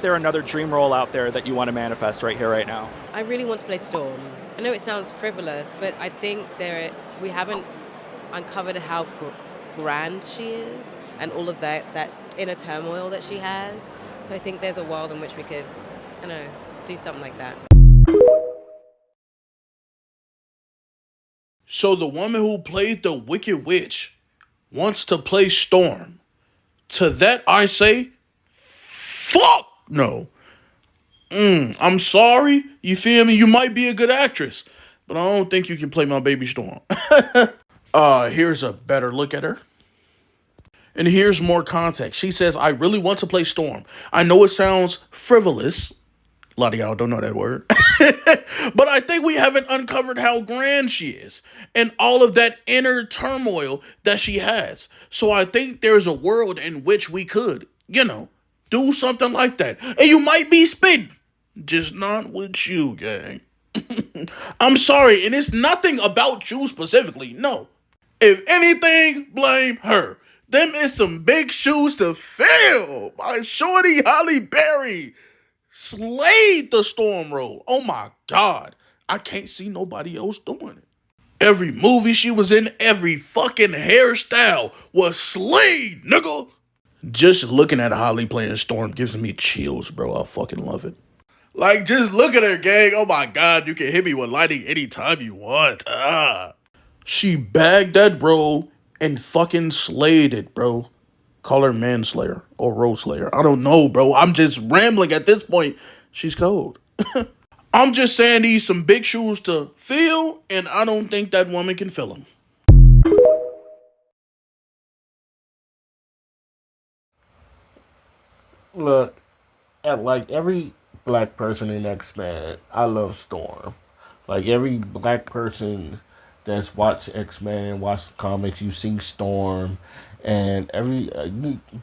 there another dream role out there that you want to manifest right here, right now? I really want to play Storm. I know it sounds frivolous, but I think we haven't uncovered how grand she is and all of that inner turmoil that she has. So I think there's a world in which we could, I don't know, do something like that. So the woman who played the Wicked Witch wants to play Storm. To that I say, fuck no. I'm sorry. You feel me? You might be a good actress, but I don't think you can play my baby Storm. Here's a better look at her. And here's more context. She says, I really want to play Storm. I know it sounds frivolous. A lot of y'all don't know that word. But I think we haven't uncovered how grand she is and all of that inner turmoil that she has. So I think there's a world in which we could, do something like that. And you might be spitting. Just not with you, gang. I'm sorry, and it's nothing about you specifically. No. If anything, blame her. Them is some big shoes to fill. My shorty Holly Berry slayed the storm role. Oh my god. I can't see nobody else doing it. Every movie she was in, every fucking hairstyle was slayed, nigga. Just looking at Holly playing Storm gives me chills, bro. I fucking love it. Like, just look at her, gang. Oh my god, you can hit me with lighting anytime you want. She bagged that role and fucking slayed it, bro. Call her manslayer or role slayer. I don't know, bro. I'm just rambling at this point. She's cold. I'm just saying these some big shoes to fill, and I don't think that woman can fill them. Look, at like every black person in X Men, I love Storm. Like every black person that's watched X Men, watched the comics, you see Storm, and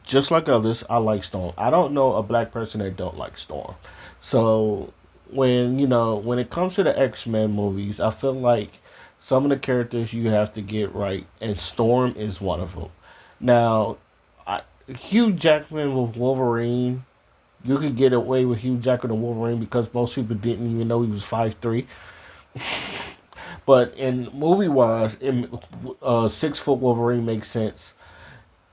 just like others, I like Storm. I don't know a black person that don't like Storm. So when it comes to the X Men movies, I feel like some of the characters you have to get right, and Storm is one of them. Now, I, Hugh Jackman with Wolverine, you could get away with Hugh Jackman and Wolverine because most people didn't even know he was 5'3". But in movie wise, in 6 foot Wolverine makes sense.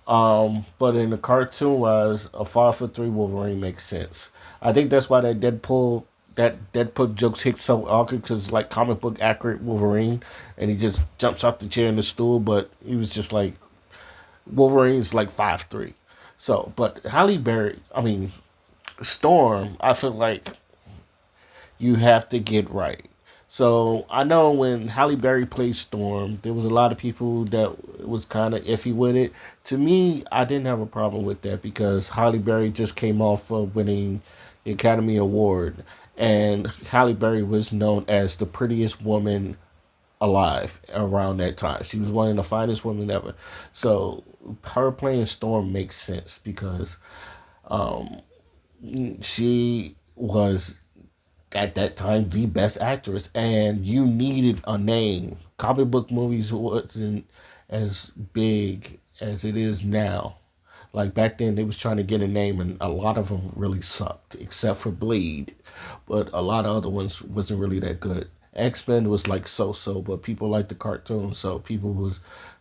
But in the cartoon wise, a 5'3" Wolverine makes sense. I think that's why that Deadpool jokes hit so awkward because it's like comic book accurate Wolverine, and he just jumps off the chair in the stool, but he was just like Wolverine's like 5'3". So, but Halle Berry, I mean Storm, I feel like you have to get right. So I know when Halle Berry played Storm, there was a lot of people that was kind of iffy with it. To me, I didn't have a problem with that because Halle Berry just came off of winning the Academy Award, and Halle Berry was known as the prettiest woman alive around that time. She was one of the finest women ever. So her playing Storm makes sense because um, she was at that time the best actress, and you needed a name. Comic book movies wasn't as big as it is now. Like back then, they was trying to get a name, and a lot of them really sucked, except for Blade. But a lot of other ones wasn't really that good. X Men was like so, but people liked the cartoon, so people was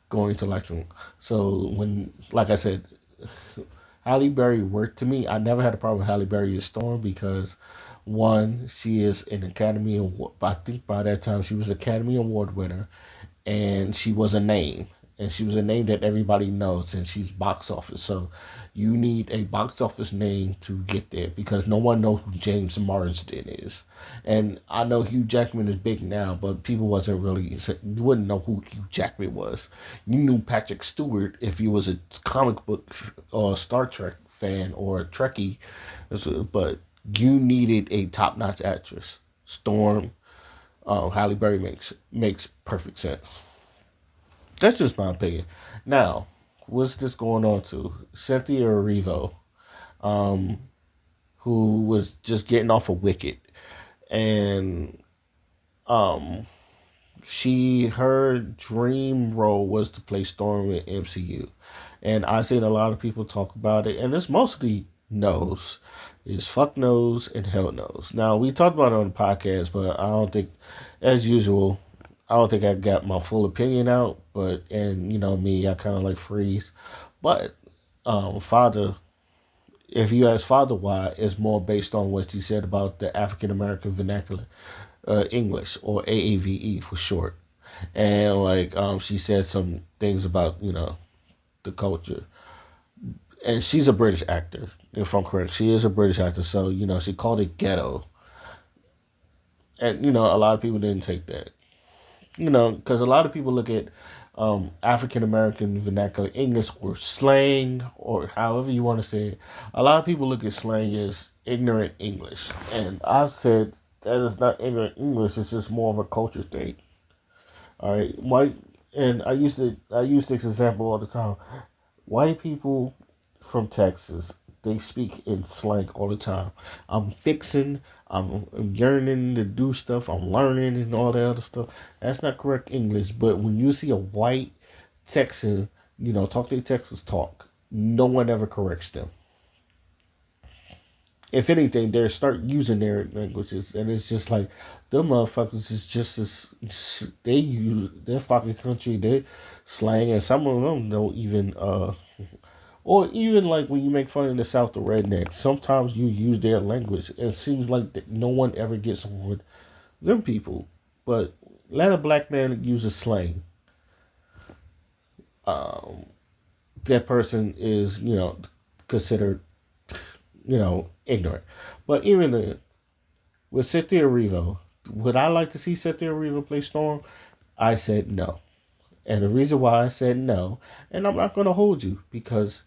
going to like them. So when, like I said, Halle Berry worked to me. I never had a problem with Halle Berry as Storm because one, she is an Academy Award. I think by that time she was Academy Award winner, and she was a name, and she was a name that everybody knows, and she's box office. So you need a box office name to get there because no one knows who James Marsden is. And I know Hugh Jackman is big now, but people wasn't really, you wouldn't know who Hugh Jackman was. You knew Patrick Stewart if you was a comic book or Star Trek fan or a Trekkie, but you needed a top notch actress. Storm, Halle Berry makes perfect sense. That's just my opinion. Now, what's this going on to? Cynthia Erivo, um, who was just getting off of Wicked, and um, her dream role was to play Storm in MCU, and I seen a lot of people talk about it, and it's mostly knows. Is fuck knows and hell knows. Now we talked about it on the podcast, but I don't think, as usual, I don't think I got my full opinion out. But and you know me, I kind of like freeze. But father, if you ask father why, it's more based on what you said about the African American vernacular, English or AAVE for short, and like she said some things about the culture, and she's a British actor. If I'm correct, she is a British actor. So she called it ghetto, and a lot of people didn't take that. Because a lot of people look at African American vernacular English or slang or however you want to say it. A lot of people look at slang as ignorant English, and I've said that is not ignorant English. It's just more of a culture thing. All right, white, and I use this example all the time. White people from Texas, they speak in slang all the time. I'm fixing, I'm yearning to do stuff, I'm learning and all that other stuff. That's not correct English, but when you see a white Texan, talk their Texas talk, no one ever corrects them. If anything, they start using their languages, and it's just like them motherfuckers is just as they use their fucking country, they slang, and some of them don't even or even like when you make fun of the South, the rednecks, sometimes you use their language. It seems like that no one ever gets on them people. But let a black man use a slang. Um, that person is, considered, ignorant. But even then, with Cynthia Erivo, would I like to see Cynthia Erivo play Storm? I said no. And the reason why I said no, and I'm not going to hold you because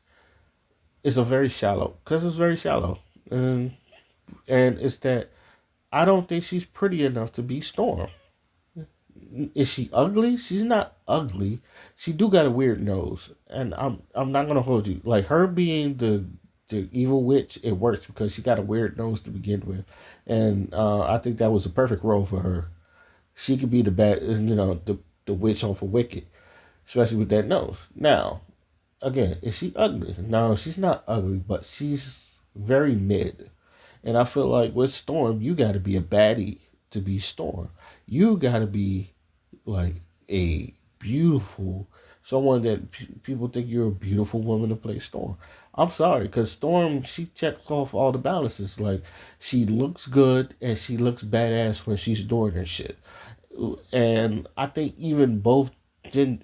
it's very shallow. And it's that I don't think she's pretty enough to be Storm. Is she ugly? She's not ugly. She do got a weird nose, and I'm not gonna hold you. Like her being the evil witch, it works because she got a weird nose to begin with, and I think that was a perfect role for her. She could be the bad, the witch on for Wicked, especially with that nose. Now, again, is she ugly? No, she's not ugly, but she's very mid. And I feel like with Storm, you got to be a baddie to be Storm. You got to be like a beautiful, someone that people think you're a beautiful woman to play Storm. I'm sorry, because Storm, she checks off all the balances. Like, she looks good and she looks badass when she's doing her shit. And I think even both men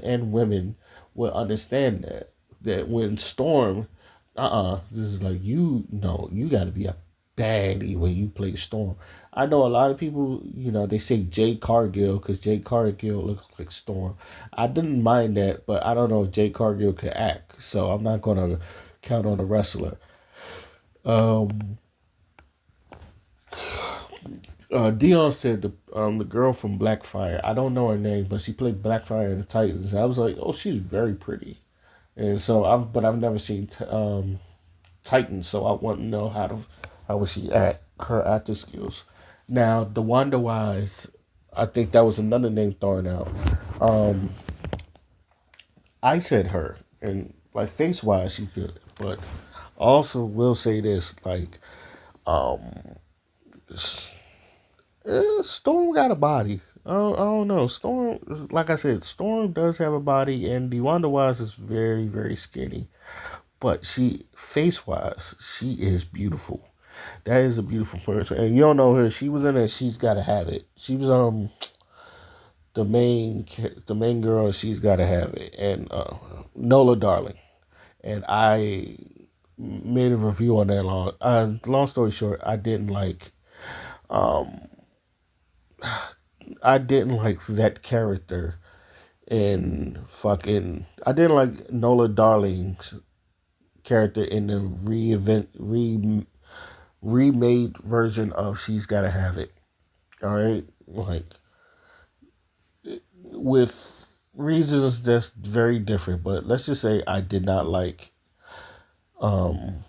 and women will understand that when Storm, this is like you got to be a baddie when you play Storm. I know a lot of people, they say Jay Cargill because Jay Cargill looks like Storm. I didn't mind that, but I don't know if Jay Cargill could act, so I'm not gonna count on the wrestler. Um, Dion said the girl from Blackfire. I don't know her name, but she played Blackfire in the Titans. I was like, oh, she's very pretty. And so I've never seen Titans, so I want to know how would she act, her acting skills. Now, the Wonder Wise, I think that was another name thrown out. Um, I said her, and like face wise, she could, but also will say this, like, um, Storm got a body. I don't know. Storm, like I said, Storm does have a body, and the Wonder Wise is very, very skinny. But she, face wise, she is beautiful. That is a beautiful person. And you don't know her. She was in it. She's Gotta Have It. She was the main girl. She's Gotta Have It, and Nola Darling. And I made a review on that. Long story short, um I didn't like that character in fucking. I didn't like Nola Darling's character in the remade version of She's Gotta Have It. All right, like with reasons that's very different. But let's just say I did not like um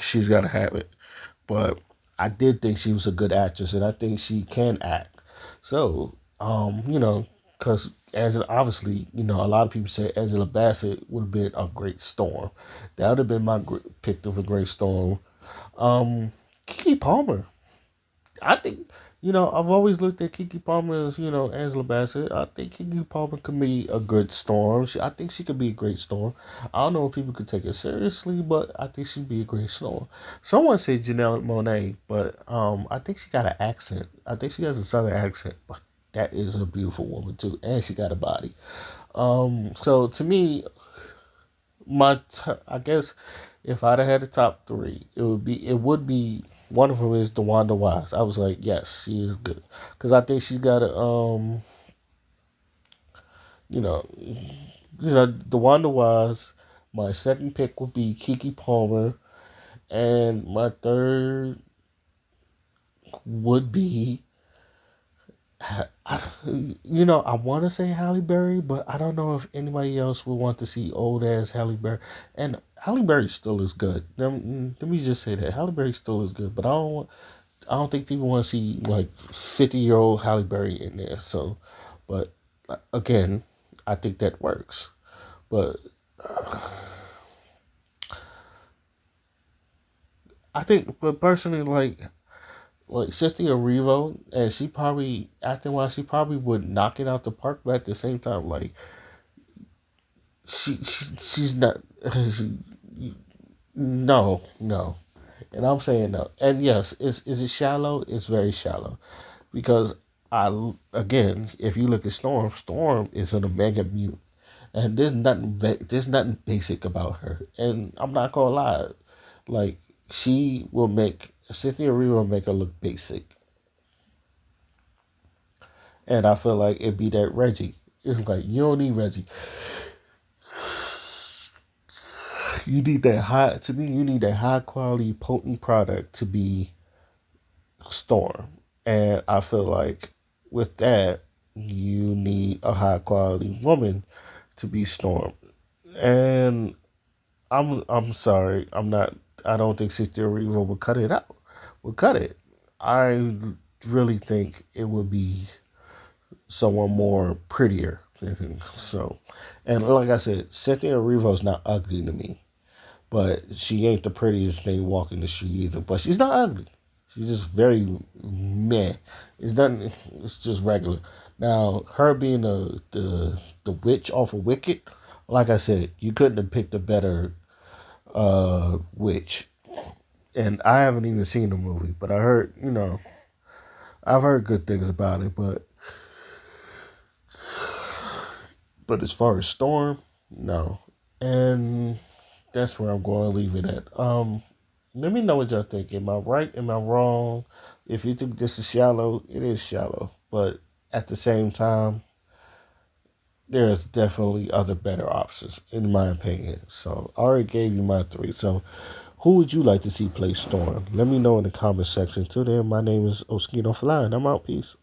She's Gotta Have It, but I did think she was a good actress, and I think she can act. So because Angela, obviously, a lot of people say Angela Bassett would have been a great Storm. That would have been my pick of a great Storm. Kiki Palmer. I think, I've always looked at Kiki Palmer as, Angela Bassett. I think Kiki Palmer could be a good Storm. I think she could be a great Storm. I don't know if people could take her seriously, but I think she'd be a great Storm. Someone said Janelle Monáe, but I think she got an accent. I think she has a southern accent, but that is a beautiful woman too, and she got a body. So to me, I guess if I'd have had the top three, it would be one of them is DeWanda Wise. I was like, yes, she is good because I think she's got a you know, DeWanda Wise. My second pick would be Kiki Palmer, and my third would be I want to say Halle Berry, but I don't know if anybody else would want to see old ass Halle Berry. And Halle Berry still is good. Let me just say that Halle Berry still is good, but I don't think people want to see like 50-year-old Halle Berry in there. So, but again, I think that works. But but personally, like Cynthia Erivo, and she probably acting wise, she probably would knock it out the park. But at the same time, like she's not. She, no, and I'm saying no. And yes, is it shallow? It's very shallow because again, if you look at Storm, Storm is an Omega mute, and there's nothing basic about her. And I'm not gonna lie, like she will make Cynthia Erivo will make her look basic. And I feel like it'd be that Reggie. It's like you don't need Reggie. You need that high to me. You need that high quality, potent product to be Storm. And I feel like with that, you need a high quality woman to be Storm. And I'm sorry. I'm not. I don't think Cynthia Erivo would cut it out. Would cut it. I really think it would be someone more prettier. So, and like I said, Cynthia Erivo's not ugly to me, but she ain't the prettiest thing walking the street either. But she's not ugly. She's just very meh. It's nothing. It's just regular. Now, her being the witch off of Wicked, like I said, you couldn't have picked a better witch. And I haven't even seen the movie, but I've heard good things about it. But as far as Storm, no. And that's where I'm going to leave it at. Let me know what y'all think. Am I right? Am I wrong? If you think this is shallow, it is shallow. But at the same time, there's definitely other better options, in my opinion. So I already gave you my three. So who would you like to see play Storm? Let me know in the comment section. Till then, my name is Oskino Fly, and I'm out. Peace.